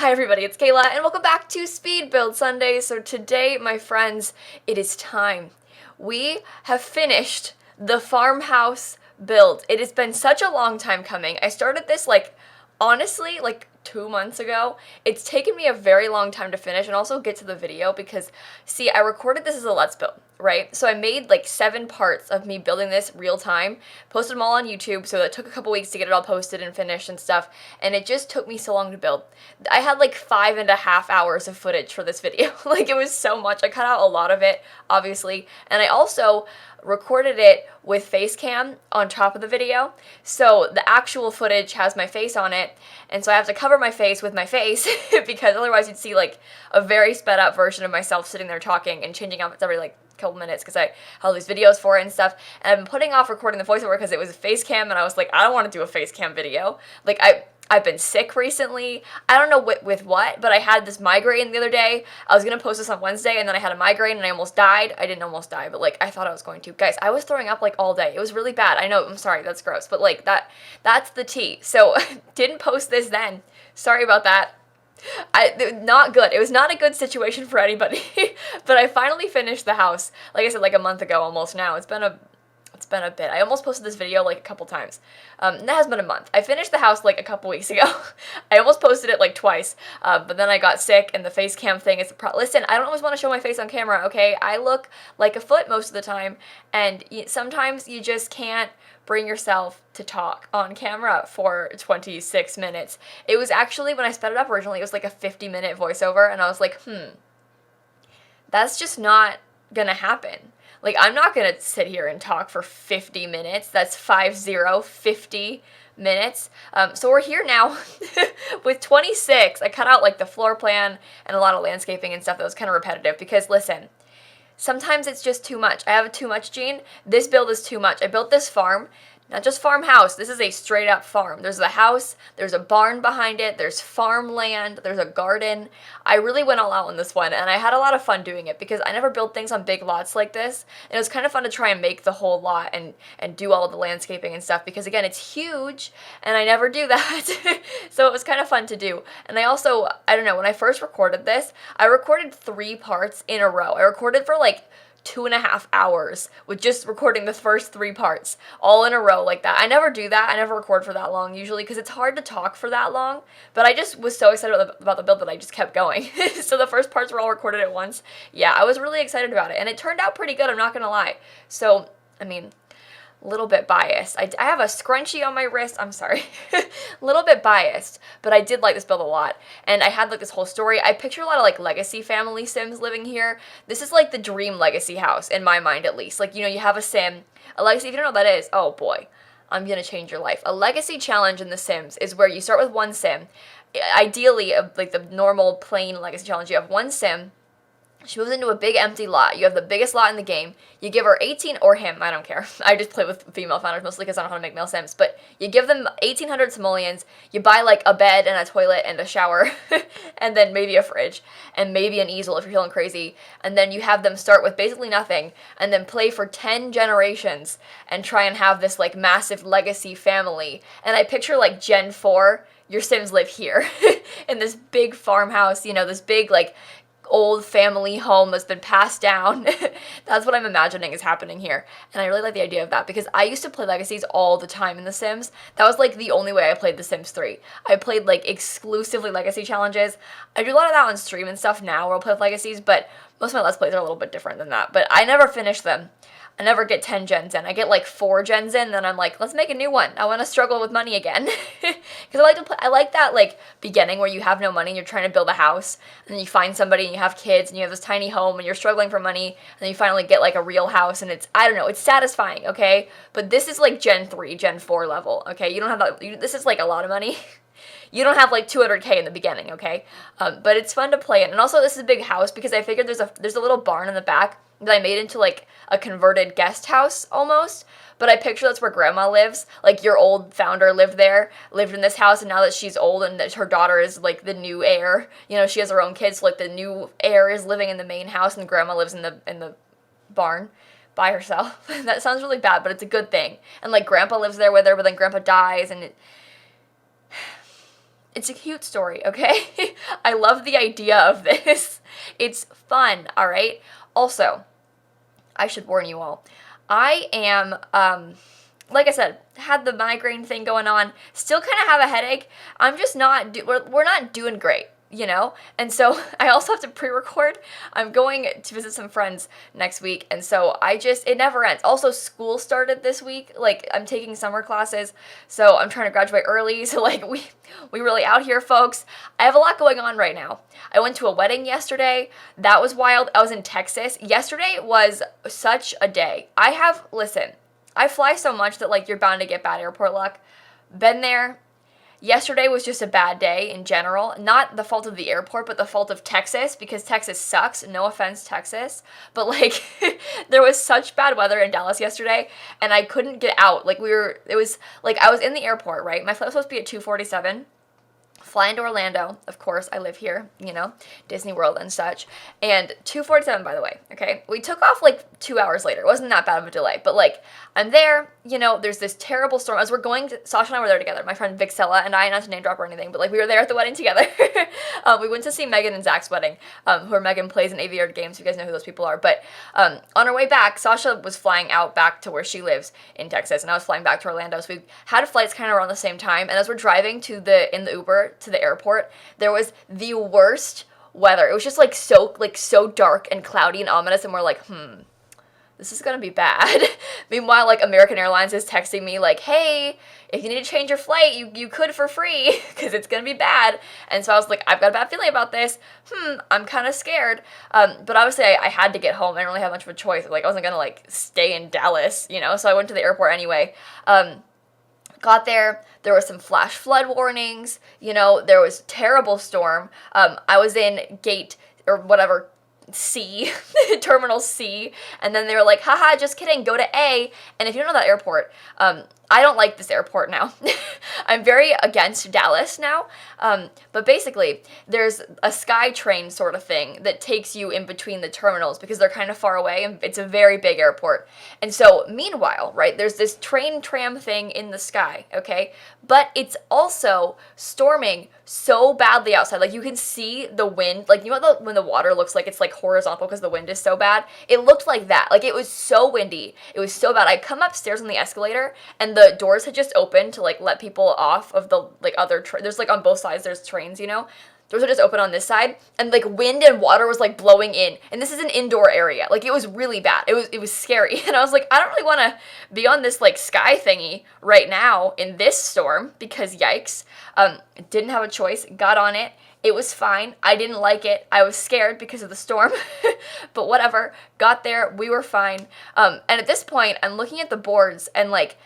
Hi everybody, it's Kayla, and welcome back to Speed Build Sunday. So today, my friends, it is time. We have finished the farmhouse build. It has been such a long time coming. I started this, honestly, 2 months ago. It's taken me a very long time to finish and also get to the video because, see, I recorded this as a Let's Build, right? So I made 7 parts of me building this real time, posted them all on YouTube, so it took a couple weeks to get it all posted and finished and stuff, and it just took me so long to build. I had 5.5 hours of footage for this video. It was so much. I cut out a lot of it, obviously, and I also recorded it with face cam on top of the video, so the actual footage has my face on it, and so I have to cover my face with my face because otherwise you'd see a very sped up version of myself sitting there talking and changing outfits every couple minutes because I have all these videos for it and stuff, and I've been putting off recording the voiceover because it was a face cam, and I was like, I don't want to do a face cam video. I've been sick recently. I don't know with what, but I had this migraine the other day. I was going to post this on Wednesday, and then I had a migraine, and I almost died. I didn't almost die, but, I thought I was going to. Guys, I was throwing up, all day. It was really bad. I know, I'm sorry, that's gross, but, that's the tea. So, didn't post this then. Sorry about that. Not good. It was not a good situation for anybody. But I finally finished the house, like I said, a month ago almost now. It's been a bit. I almost posted this video a couple times. That has been a month. I finished the house a couple weeks ago. I almost posted it twice, but then I got sick, and the face cam thing is listen, I don't always want to show my face on camera, okay? I look like a foot most of the time, and sometimes you just can't bring yourself to talk on camera for 26 minutes. It was actually, when I sped it up originally, it was a 50-minute voiceover, and I was like, that's just not gonna happen. I'm not going to sit here and talk for 50 minutes. That's 50 minutes. So we're here now with 26. I cut out, the floor plan and a lot of landscaping and stuff that was kind of repetitive because, listen, sometimes it's just too much. I have a too much gene. This build is too much. I built this farm. Not just farmhouse, this is a straight up farm. There's a house, there's a barn behind it, there's farmland, there's a garden. I really went all out on this one, and I had a lot of fun doing it because I never built things on big lots like this, and it was kind of fun to try and make the whole lot and do all of the landscaping and stuff because, again, it's huge, and I never do that. So it was kind of fun to do. And I also, I don't know, when I first recorded this, I recorded 3 parts in a row. I recorded for 2.5 hours with just recording the first 3 parts all in a row like that. I never do that. I never record for that long usually because it's hard to talk for that long, but I just was so excited about the build that I just kept going. So the first parts were all recorded at once. Yeah, I was really excited about it, and it turned out pretty good, I'm not gonna lie. So, I mean, a little bit biased. I have a scrunchie on my wrist. I'm sorry. A little bit biased, but I did like this build a lot. And I had this whole story. I picture a lot of legacy family Sims living here. This is the dream legacy house in my mind, at least. You have a Sim. A legacy, if you don't know what that is, oh boy, I'm gonna change your life. A legacy challenge in The Sims is where you start with one Sim. Ideally, the normal plain legacy challenge, you have one Sim. She moves into a big empty lot. You have the biggest lot in the game. You give her 18, or him, I don't care. I just play with female founders mostly because I don't know how to make male Sims. But you give them 1,800 simoleons. You buy a bed and a toilet and a shower. And then maybe a fridge. And maybe an easel if you're feeling crazy. And then you have them start with basically nothing. And then play for 10 generations. And try and have this massive legacy family. And I picture Gen 4. Your Sims live here. In this big farmhouse. This big old family home that's been passed down. That's what I'm imagining is happening here. And I really like the idea of that because I used to play legacies all the time in The Sims. That was the only way I played The Sims 3. I played exclusively legacy challenges. I do a lot of that on stream and stuff now where I'll play with legacies, but most of my Let's Plays are a little bit different than that. But I never finish them. I never get 10 gens in. I get 4 gens in, then I'm let's make a new one. I want to struggle with money again. Because I like to play, I like that beginning where you have no money and you're trying to build a house, and then you find somebody and you have kids and you have this tiny home and you're struggling for money, and then you finally get a real house, and it's, I don't know, it's satisfying, okay? But this is Gen 3, Gen 4 level, okay? You don't have that, this is a lot of money. You don't have 200K in the beginning, okay? But it's fun to play in. And also this is a big house because I figured there's a little barn in the back that I made into a converted guest house almost. But I picture that's where grandma lives. Your old founder lived in this house, and now that she's old and that her daughter is the new heir, she has her own kids, so the new heir is living in the main house and grandma lives in the barn by herself. That sounds really bad, but it's a good thing. And grandpa lives there with her, but then grandpa dies, and It's a cute story, okay? I love the idea of this. It's fun, all right? Also, I should warn you all. I am, like I said, had the migraine thing going on. Still kind of have a headache. I'm just not, we're not doing great, you know? And so I also have to pre-record. I'm going to visit some friends next week. And so it never ends. Also, school started this week. Like, I'm taking summer classes. So I'm trying to graduate early. So, like, we really out here, folks. I have a lot going on right now. I went to a wedding yesterday. That was wild. I was in Texas. Yesterday was such a day. Listen, I fly so much that, like, you're bound to get bad airport luck. Been there. Yesterday was just a bad day in general. Not the fault of the airport, but the fault of Texas, because Texas sucks. No offense, Texas. But, like, there was such bad weather in Dallas yesterday, and I couldn't get out. Like, I was in the airport, right? My flight was supposed to be at 2:47. Flying to Orlando, of course, I live here, you know, Disney World and such, and 2:47, by the way, okay? We took off, like, 2 hours later. It wasn't that bad of a delay, but, like, I'm there, you know, there's this terrible storm. As we're going Sasha and I were there together, my friend Vixella and I, not to name drop or anything, but, like, we were there at the wedding together. We went to see Megan and Zach's wedding, where Megan plays in Aviator Games, you guys know who those people are, but on our way back, Sasha was flying out back to where she lives in Texas, and I was flying back to Orlando, so we had flights kind of around the same time, and as we're driving in the Uber to the airport, there was the worst weather. It was just so dark and cloudy and ominous, and we're like, this is gonna be bad. Meanwhile, like, American Airlines is texting me like, hey, if you need to change your flight, you could for free, because it's gonna be bad. And so I was like, I've got a bad feeling about this. I'm kind of scared. But obviously I had to get home. I didn't really have much of a choice. Like, I wasn't gonna, like, stay in Dallas, you know, so I went to the airport anyway. Got there was some flash flood warnings, you know, there was terrible storm. I was in gate, or whatever, C, Terminal C, and then they were like, haha, just kidding, go to A, and if you don't know that airport, I don't like this airport now. I'm very against Dallas now, but basically, there's a SkyTrain sort of thing that takes you in between the terminals, because they're kind of far away, and it's a very big airport. And so, meanwhile, right, there's this tram thing in the sky, okay? But it's also storming so badly outside. Like, you can see the wind, like, you know when the water looks like it's, like, horizontal because the wind is so bad? It looked like that. Like, it was so windy. It was so bad. I come upstairs on the escalator, and the doors had just opened to, like, let people off of the, like, other there's, like, on both sides there's trains, you know? Doors are just open on this side, and, like, wind and water was, like, blowing in, and this is an indoor area. Like, it was really bad. It was scary, and I was like, I don't really want to be on this, like, sky thingy right now in this storm, because yikes. Didn't have a choice, got on it. It was fine. I didn't like it. I was scared because of the storm, but whatever. Got there. We were fine. And at this point, I'm looking at the boards, and, like,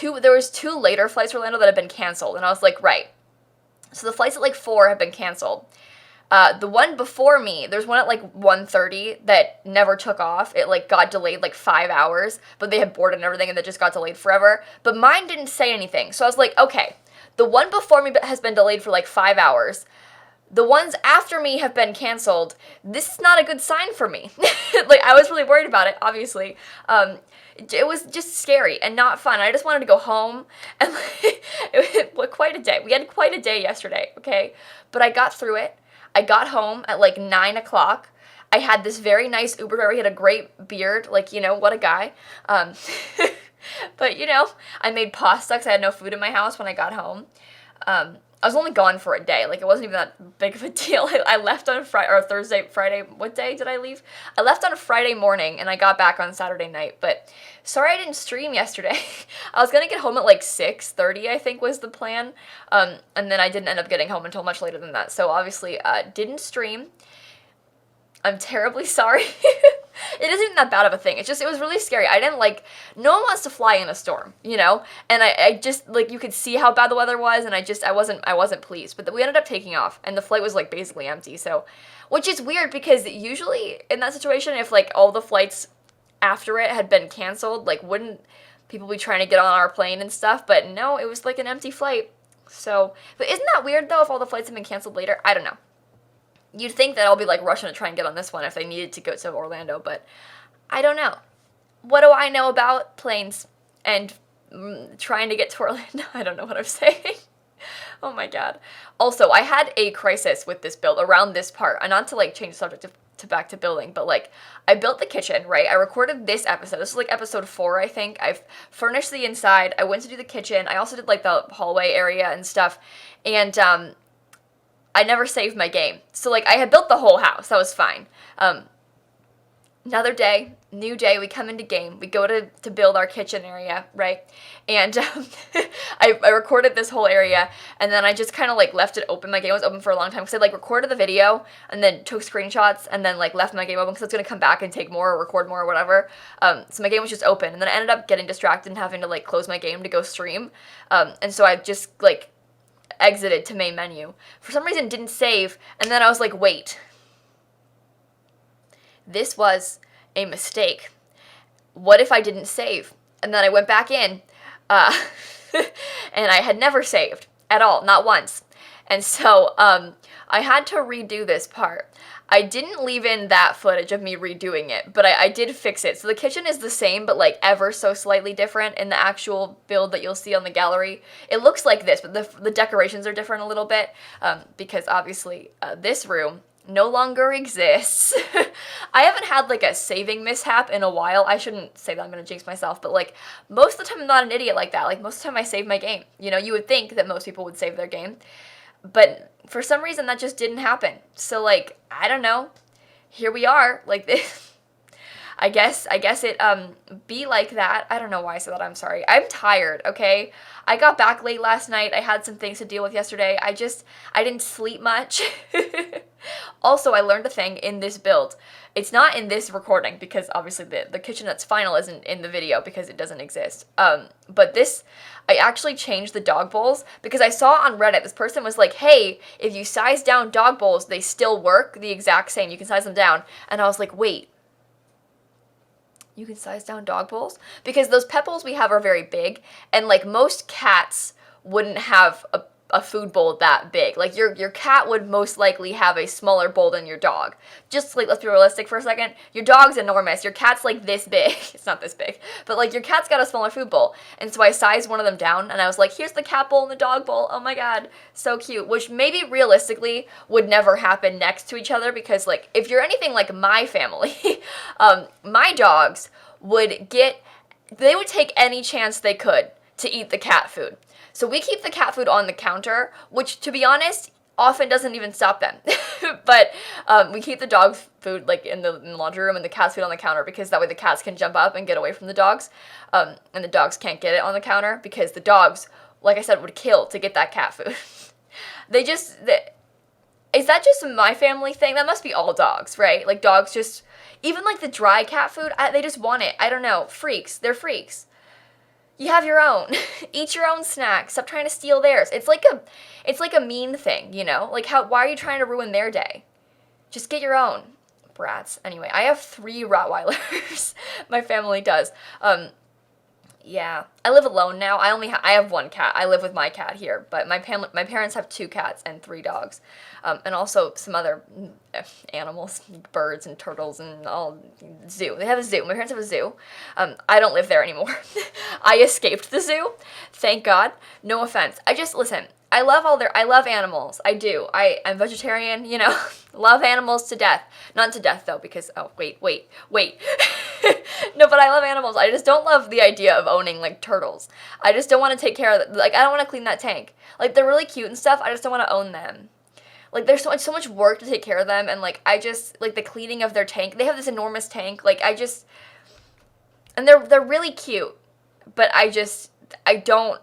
there was 2 later flights to Orlando that had been canceled, and I was like, right. So the flights at, like, 4 have been canceled. The one before me, there's one at, like, 1:30 that never took off. It, like, got delayed, like, 5 hours, but they had boarded and everything, and that just got delayed forever. But mine didn't say anything, so I was like, okay, the one before me has been delayed for, like, 5 hours. The ones after me have been canceled. This is not a good sign for me. Like, I was really worried about it, obviously. It was just scary and not fun. I just wanted to go home, and, like, it was quite a day. We had quite a day yesterday, okay? But I got through it. I got home at, like, 9 o'clock. I had this very nice Uber driver. He had a great beard. Like, you know, what a guy. But, you know, I made pasta because I had no food in my house when I got home. I was only gone for a day. Like, it wasn't even that big of a deal. I left on Friday. What day did I leave? I left on a Friday morning, and I got back on Saturday night. But sorry I didn't stream yesterday. I was going to get home at, like, 6:30, I think was the plan. And then I didn't end up getting home until much later than that. So, obviously, didn't stream. I'm terribly sorry. It isn't even that bad of a thing. It was really scary. No one wants to fly in a storm, you know? And I just, like, you could see how bad the weather was, and I wasn't pleased. But we ended up taking off, and the flight was, like, basically empty, so, which is weird, because usually in that situation, if, like, all the flights after it had been canceled, like, wouldn't people be trying to get on our plane and stuff? But no, it was, like, an empty flight. So, but isn't that weird, though, if all the flights had been canceled later? I don't know. You'd think that I'll be, like, rushing to try and get on this one if they needed to go to Orlando, but I don't know. What do I know about planes and trying to get to Orlando? I don't know what I'm saying. Oh my god. Also, I had a crisis with this build around this part. And not to like change the subject to back to building, but like I built the kitchen, right? I recorded this episode. This is like episode 4, I think. I've furnished the inside. I went to do the kitchen. I also did like the hallway area and stuff. And I never saved my game. So like I had built the whole house. That was fine. Another day, new day, we come into game, we go to build our kitchen area, right? And I recorded this whole area, and then I just kind of like left it open. My game was open for a long time because I like recorded the video and then took screenshots and then like left my game open because it's going to come back and take more or record more or whatever. So my game was just open, and then I ended up getting distracted and having to like close my game to go stream. And so I just like exited to main menu. For some reason didn't save, and then I was like, wait. This was a mistake. What if I didn't save? And then I went back in, and I had never saved at all, not once. And so I had to redo this part. I didn't leave in that footage of me redoing it, but I did fix it. So the kitchen is the same, but like ever so slightly different in the actual build that you'll see on the gallery. It looks like this, but the decorations are different a little bit because obviously this room no longer exists. I haven't had like a saving mishap in a while. I shouldn't say that, I'm gonna jinx myself, but like most of the time I'm not an idiot like that. Like most of the time I save my game. You know, you would think that most people would save their game, but for some reason that just didn't happen. So like, I don't know. Here we are, like this. I guess it be like that. I don't know why I said that. I'm sorry. I'm tired, okay? I got back late last night. I had some things to deal with yesterday. I didn't sleep much. Also, I learned a thing in this build. It's not in this recording because obviously the kitchen that's final isn't in the video because it doesn't exist. But this, I actually changed the dog bowls because I saw on Reddit, this person was like, hey, if you size down dog bowls, they still work the exact same. You can size them down. And I was like, wait. You can size down dog bowls? Because those pet bowls we have are very big, and like most cats wouldn't have a food bowl that big. Like your cat would most likely have a smaller bowl than your dog. Just like, let's be realistic for a second. Your dog's enormous. Your cat's like this big. It's not this big, but like your cat's got a smaller food bowl. And so I sized one of them down and I was like, here's the cat bowl and the dog bowl. Oh my God, so cute. Which maybe realistically would never happen next to each other because like if you're anything like my family, my dogs would take any chance they could to eat the cat food. So we keep the cat food on the counter, which, to be honest, often doesn't even stop them. But we keep the dog food like in the laundry room and the cat's food on the counter because that way the cats can jump up and get away from the dogs. And the dogs can't get it on the counter because the dogs, like I said, would kill to get that cat food. Is that just my family thing? That must be all dogs, right? Like dogs just, even like the dry cat food, they just want it. I don't know. Freaks. They're freaks. You have your own. Eat your own snack. Stop trying to steal theirs. It's like a mean thing, you know? Like why are you trying to ruin their day? Just get your own. Brats. Anyway, I have 3 Rottweilers. My family does. Yeah. I live alone now. I have 1 cat. I live with my cat here, but my parents have 2 cats and 3 dogs. And also some other animals, birds and turtles and all zoo. They have a zoo. My parents have a zoo. I don't live there anymore. I escaped the zoo. Thank God. No offense. Listen, I love animals. I do. I'm vegetarian, you know. Love animals to death. Not to death though, because, oh, wait. No, but I love animals. I just don't love the idea of owning like turtles. I just don't want to take care of them. Like I don't want to clean that tank. Like they're really cute and stuff. I just don't want to own them. Like there's so much work to take care of them, and like I just like the cleaning of their tank. They have this enormous tank. Like and they're really cute, but I don't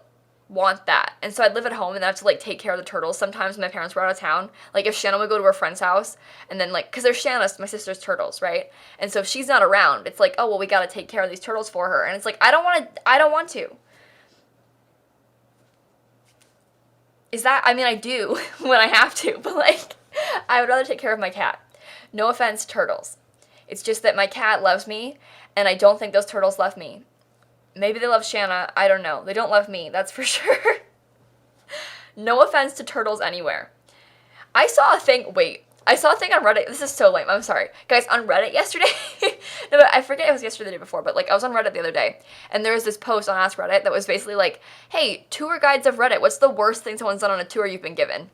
want that. And so I'd live at home and I have to like take care of the turtles. Sometimes when my parents were out of town, like if Shanna would go to her friend's house and then like, cause there's Shanna's, my sister's turtles, right? And so if she's not around, it's like, oh, well, we got to take care of these turtles for her. And it's like, I don't want to. I do when I have to, but like, I would rather take care of my cat. No offense, turtles. It's just that my cat loves me and I don't think those turtles love me. Maybe they love Shanna. I don't know. They don't love me. That's for sure. No offense to turtles anywhere. I saw a thing. Wait. I saw a thing on Reddit. This is so lame. I'm sorry. Guys, on Reddit yesterday, no, but I forget it was yesterday or the day before, but like I was on Reddit the other day, and there was this post on Ask Reddit that was basically like, hey, tour guides of Reddit, what's the worst thing someone's done on a tour you've been given?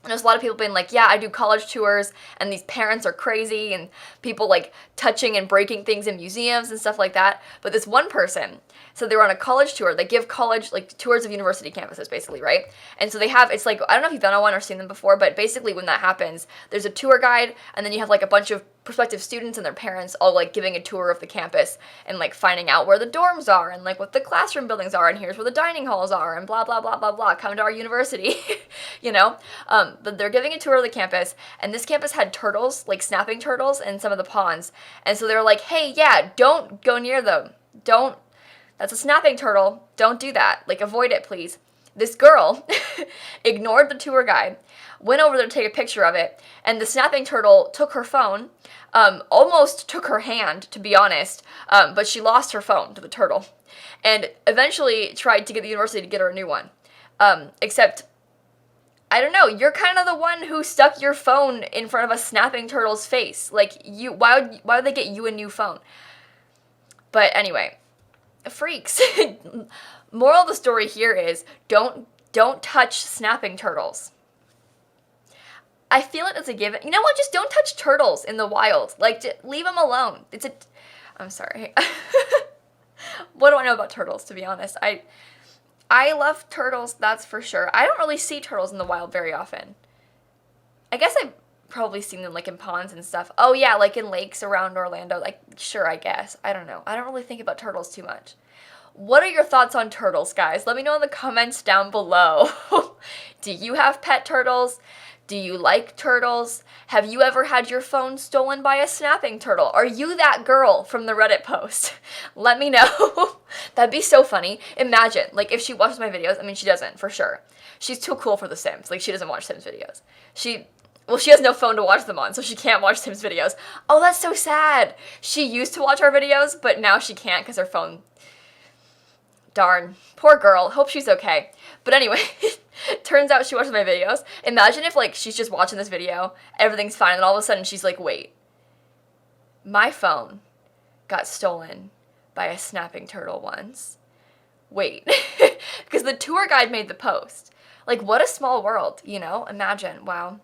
And there's a lot of people being like, yeah, I do college tours, and these parents are crazy, and people like touching and breaking things in museums and stuff like that. But this one person, so they were on a college tour. They give college, like, tours of university campuses, basically, right? And so they have, it's like, I don't know if you've done one or seen them before, but basically when that happens, there's a tour guide, and then you have, like, a bunch of prospective students and their parents all, like, giving a tour of the campus and, like, finding out where the dorms are and, like, what the classroom buildings are, and here's where the dining halls are, and blah, blah, blah, blah, blah, come to our university, you know? But they're giving a tour of the campus, and this campus had turtles, like, snapping turtles in some of the ponds, and so they were like, hey, yeah, don't go near them. That's a snapping turtle. Don't do that. Like, avoid it, please. This girl ignored the tour guide, went over there to take a picture of it, and the snapping turtle took her phone, almost took her hand, to be honest, but she lost her phone to the turtle, and eventually tried to get the university to get her a new one. Except, I don't know, you're kind of the one who stuck your phone in front of a snapping turtle's face. Like, why would they get you a new phone? But anyway, freaks. Moral of the story here is don't touch snapping turtles. I feel it as a given. You know what? Just don't touch turtles in the wild. Like, leave them alone. I'm sorry. What do I know about turtles, to be honest? I love turtles, that's for sure. I don't really see turtles in the wild very often. I guess I've probably seen them, like, in ponds and stuff. Oh, yeah, like in lakes around Orlando. Like, sure, I guess. I don't know. I don't really think about turtles too much. What are your thoughts on turtles, guys? Let me know in the comments down below. Do you have pet turtles? Do you like turtles? Have you ever had your phone stolen by a snapping turtle? Are you that girl from the Reddit post? Let me know. That'd be so funny. Imagine, like, if she watches my videos. I mean, she doesn't, for sure. She's too cool for The Sims. Like, she doesn't watch Sims videos. She has no phone to watch them on, so she can't watch Sims videos. Oh, that's so sad. She used to watch our videos, but now she can't because her phone... Darn. Poor girl. Hope she's okay. But anyway, turns out she watches my videos. Imagine if, like, she's just watching this video, everything's fine, and all of a sudden she's like, wait. My phone got stolen by a snapping turtle once. Wait. Because the tour guide made the post. Like, what a small world, you know? Imagine. Wow.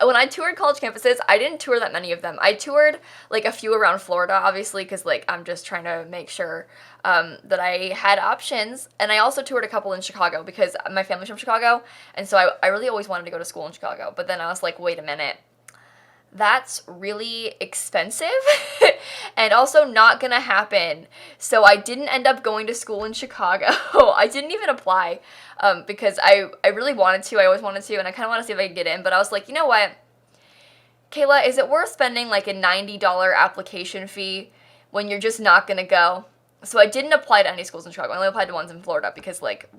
When I toured college campuses, I didn't tour that many of them. I toured, like, a few around Florida, obviously, because, like, I'm just trying to make sure that I had options. And I also toured a couple in Chicago because my family's from Chicago, and so I really always wanted to go to school in Chicago. But then I was like, wait a minute. That's really expensive and also not gonna happen. So I didn't end up going to school in Chicago. I didn't even apply because I really wanted to. I always wanted to, and I kind of want to see if I could get in. But I was like, you know what, Kayla, is it worth spending like a $90 application fee when you're just not gonna go? So I didn't apply to any schools in Chicago. I only applied to ones in Florida because, like,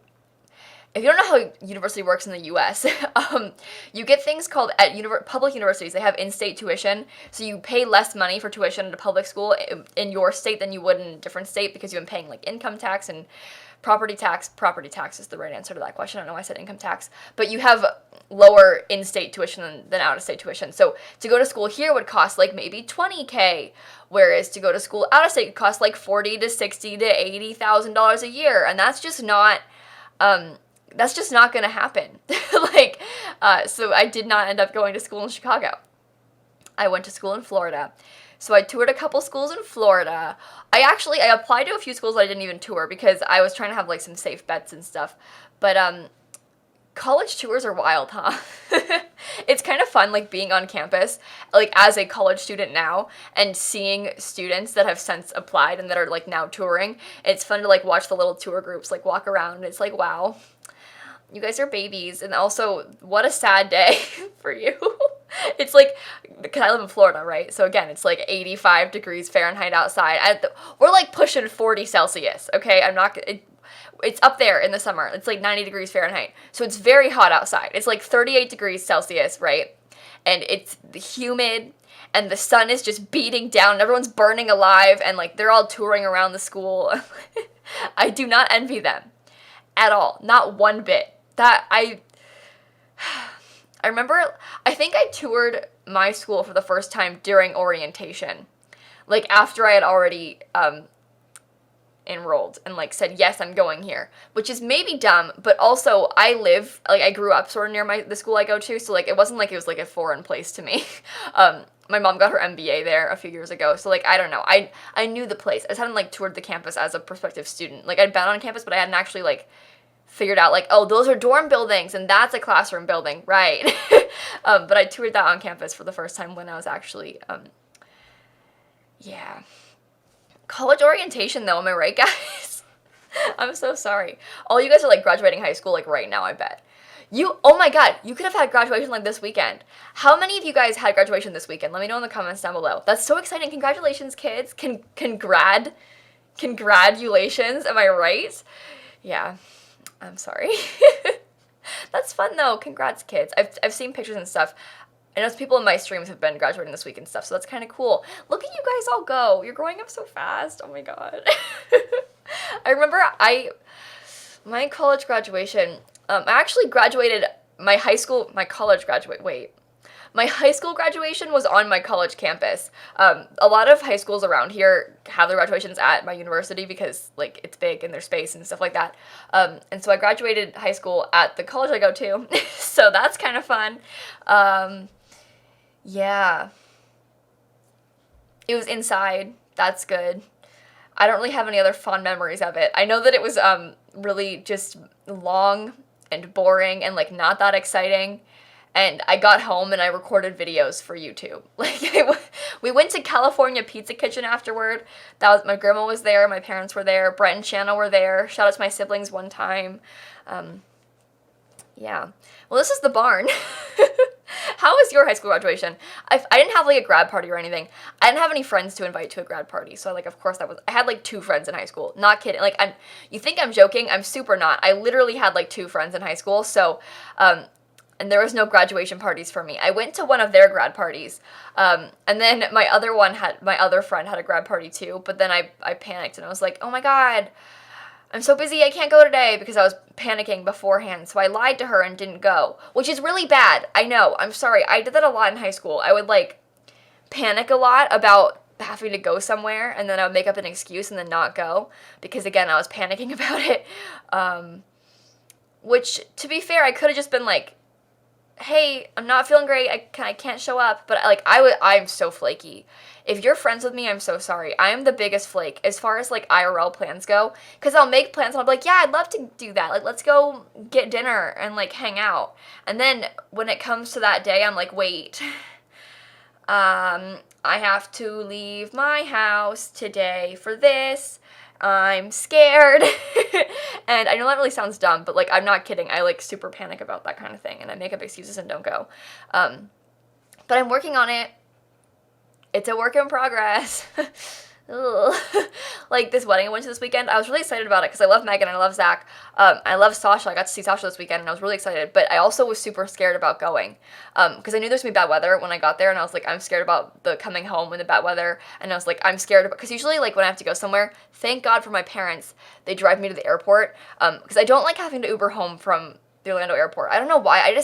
if you don't know how university works in the U.S., you get things called, at public universities, they have in-state tuition, so you pay less money for tuition at a public school in your state than you would in a different state because you've been paying, like, income tax and property tax. Property tax is the right answer to that question. I don't know why I said income tax. But you have lower in-state tuition than out-of-state tuition. So to go to school here would cost, like, maybe $20K, whereas to go to school out-of-state would cost, like, $40,000 to $60,000 to $80,000 a year, and that's just not... going to happen. So I did not end up going to school in Chicago. I went to school in Florida. So I toured a couple schools in Florida. I applied to a few schools that I didn't even tour because I was trying to have, like, some safe bets and stuff. But, college tours are wild, huh? It's kind of fun, like, being on campus, like, as a college student now, and seeing students that have since applied and that are, like, now touring. It's fun to, like, watch the little tour groups, like, walk around. It's like, wow. You guys are babies, and also, what a sad day for you. It's like, because I live in Florida, right? So again, it's like 85 degrees Fahrenheit outside. We're like pushing 40 Celsius, okay? It's up there in the summer. It's like 90 degrees Fahrenheit. So it's very hot outside. It's like 38 degrees Celsius, right? And it's humid, and the sun is just beating down, and everyone's burning alive, and, like, they're all touring around the school. I do not envy them at all. Not one bit. I remember, I think I toured my school for the first time during orientation. Like, after I had already, enrolled and like said, yes, I'm going here, which is maybe dumb, but also I grew up sort of near the school I go to, so like it wasn't like it was like a foreign place to me. My mom got her MBA there a few years ago, so like I don't know, I knew the place. I just hadn't like toured the campus as a prospective student. Like I'd been on campus, but I hadn't actually like figured out like, oh, those are dorm buildings and that's a classroom building, right? But I toured that on campus for the first time when I was actually yeah. College orientation, though, am I right, guys? I'm so sorry. All you guys are, like, graduating high school, like, right now, I bet. Oh my god, you could have had graduation, like, this weekend. How many of you guys had graduation this weekend? Let me know in the comments down below. That's so exciting. Congratulations, kids. Congratulations, am I right? Yeah, I'm sorry. That's fun, though. Congrats, kids. I've seen pictures and stuff. I know people in my streams have been graduating this week and stuff, so that's kind of cool. Look at you guys all go. You're growing up so fast. Oh my god. I remember my college graduation, I actually graduated my high school graduation was on my college campus. A lot of high schools around here have their graduations at my university because, like, it's big and there's space and stuff like that. And so I graduated high school at the college I go to, so that's kind of fun. Yeah. It was inside. That's good. I don't really have any other fond memories of it. I know that it was really just long and boring and like not that exciting. And I got home and I recorded videos for YouTube. Like we went to California Pizza Kitchen afterward. My grandma was there, my parents were there, Brett and Shanna were there. Shout out to my siblings one time. Yeah. Well, this is the barn. How was your high school graduation? I didn't have, like, a grad party or anything. I didn't have any friends to invite to a grad party, so, like, of course I had, like, 2 friends in high school. Not kidding. Like, you think I'm joking? I'm super not. I literally had, like, 2 friends in high school, so, and there was no graduation parties for me. I went to one of their grad parties, and then my other friend had a grad party, too, but then I panicked, and I was like, oh my god, I'm so busy I can't go today, because I was panicking beforehand, so I lied to her and didn't go, which is really bad. I know, I'm sorry. I did that a lot in high school. I would, like, panic a lot about having to go somewhere, and then I would make up an excuse and then not go, because, again, I was panicking about it, which, to be fair, I could have just been like, hey, I'm not feeling great, I can't show up, but, like, I'm so flaky. If you're friends with me, I'm so sorry. I am the biggest flake as far as, like, IRL plans go, because I'll make plans and I'll be like, yeah, I'd love to do that, like, let's go get dinner and, like, hang out, and then when it comes to that day, I'm like, wait, I have to leave my house today for this, I'm scared, and I know that really sounds dumb, but, like, I'm not kidding. I, like, super panic about that kind of thing, and I make up excuses and don't go, but I'm working on it. It's a work in progress. Like, this wedding I went to this weekend, I was really excited about it because I love Megan and I love Zach. I love Sasha. I got to see Sasha this weekend and I was really excited, but I also was super scared about going because I knew there's going to be bad weather when I got there, and I was like, I'm scared about the coming home in the bad weather, and I was like, I'm scared about, because usually, like, when I have to go somewhere, thank God for my parents, they drive me to the airport, because I don't like having to Uber home from the Orlando airport. I don't know why.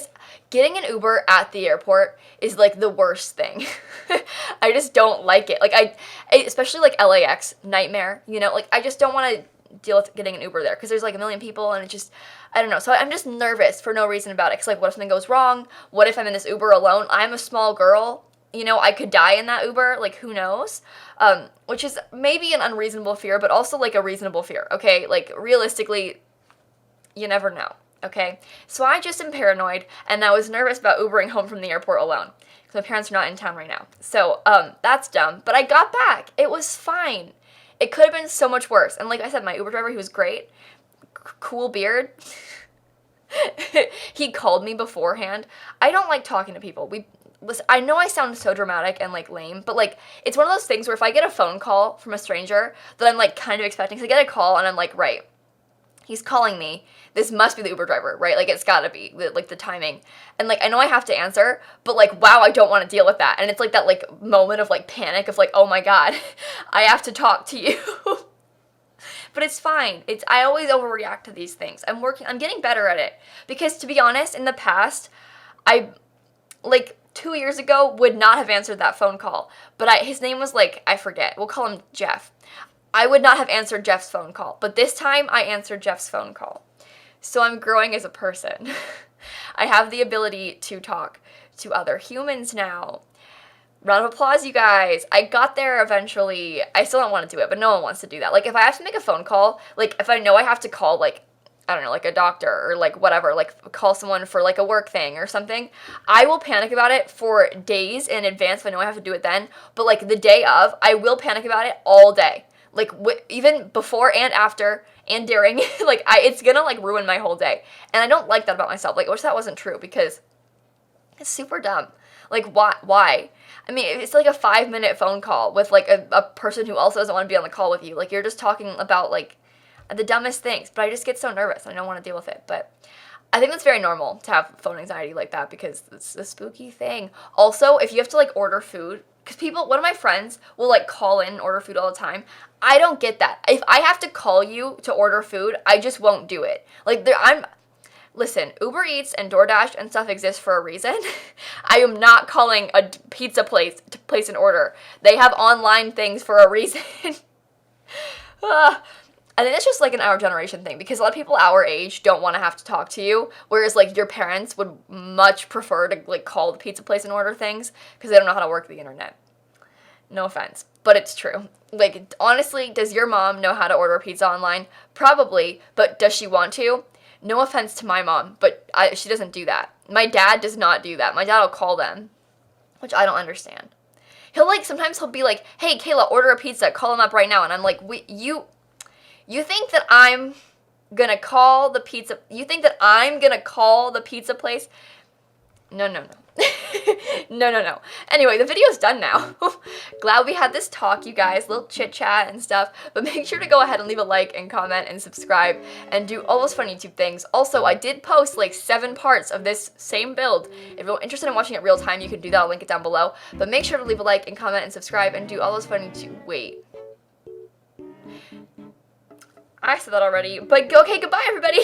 Getting an Uber at the airport is, like, the worst thing. I just don't like it. Like, especially, like, LAX, nightmare, you know? Like, I just don't want to deal with getting an Uber there, because there's, like, a million people, and it just, I don't know. So I'm just nervous for no reason about it, because, like, what if something goes wrong? What if I'm in this Uber alone? I'm a small girl. You know, I could die in that Uber. Like, who knows? Which is maybe an unreasonable fear, but also, like, a reasonable fear, okay? Like, realistically, you never know. Okay, so I just am paranoid, and I was nervous about Ubering home from the airport alone, because my parents are not in town right now. So, that's dumb, but I got back. It was fine. It could have been so much worse, and like I said, my Uber driver, he was great. Cool beard. He called me beforehand. I don't like talking to people. Listen, I know I sound so dramatic and, like, lame, but, like, it's one of those things where if I get a phone call from a stranger that I'm, like, kind of expecting, so I get a call, and I'm like, right, he's calling me. This must be the Uber driver, right? Like, it's gotta be, like, the timing. And, like, I know I have to answer, but, like, wow, I don't want to deal with that. And it's, like, that, like, moment of, like, panic of, like, oh my god, I have to talk to you. But it's fine. I always overreact to these things. I'm getting better at it. Because, to be honest, in the past, I like 2 years ago would not have answered that phone call. But his name was like, I forget. We'll call him Jeff. I would not have answered Jeff's phone call. But this time I answered Jeff's phone call. So I'm growing as a person. I have the ability to talk to other humans now. Round of applause, you guys. I got there eventually. I still don't want to do it, but no one wants to do that. Like, if I have to make a phone call, like, if I know I have to call, like, I don't know, like a doctor or like whatever, like call someone for like a work thing or something, I will panic about it for days in advance if I know I have to do it then. But like the day of, I will panic about it all day. Like even before and after and during, like it's gonna like ruin my whole day. And I don't like that about myself. Like I wish that wasn't true because it's super dumb. Like why? I mean, it's like a 5-minute phone call with like a person who also doesn't want to be on the call with you. Like you're just talking about like the dumbest things, but I just get so nervous. I don't want to deal with it. But I think that's very normal to have phone anxiety like that because it's a spooky thing. Also, if you have to like order food, because one of my friends will like call in and order food all the time. I don't get that. If I have to call you to order food, I just won't do it. Like listen, Uber Eats and DoorDash and stuff exist for a reason. I am not calling a pizza place to place an order. They have online things for a reason. I think it's just like an our generation thing because a lot of people our age don't want to have to talk to you, whereas like your parents would much prefer to like call the pizza place and order things because they don't know how to work the internet. No offense, but it's true. Like honestly, does your mom know how to order pizza online? Probably, but does she want to? No offense to my mom, but she doesn't do that. My dad does not do that. My dad will call them, which I don't understand. Sometimes he'll be like, hey, Kayla, order a pizza. Call him up right now. And I'm like, you think that I'm gonna call the pizza? You think that I'm gonna call the pizza place? No. No. Anyway, the video's done now. Glad we had this talk, you guys. Little chit chat and stuff. But make sure to go ahead and leave a like and comment and subscribe and do all those fun YouTube things. Also, I did post like 7 parts of this same build. If you're interested in watching it real time, you can do that. I'll link it down below. But make sure to leave a like and comment and subscribe and do all those fun YouTube. Wait. I said that already, but okay, goodbye everybody!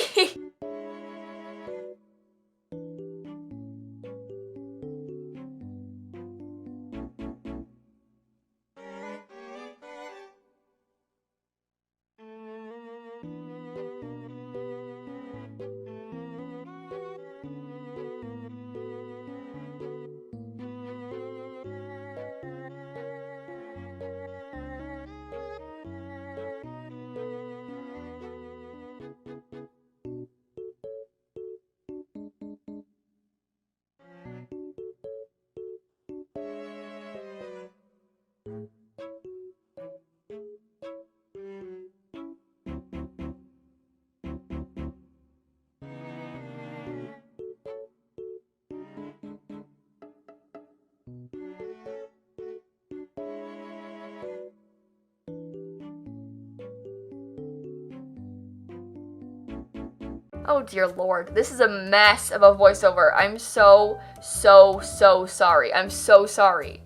Oh dear lord, this is a mess of a voiceover. I'm so sorry. I'm so sorry.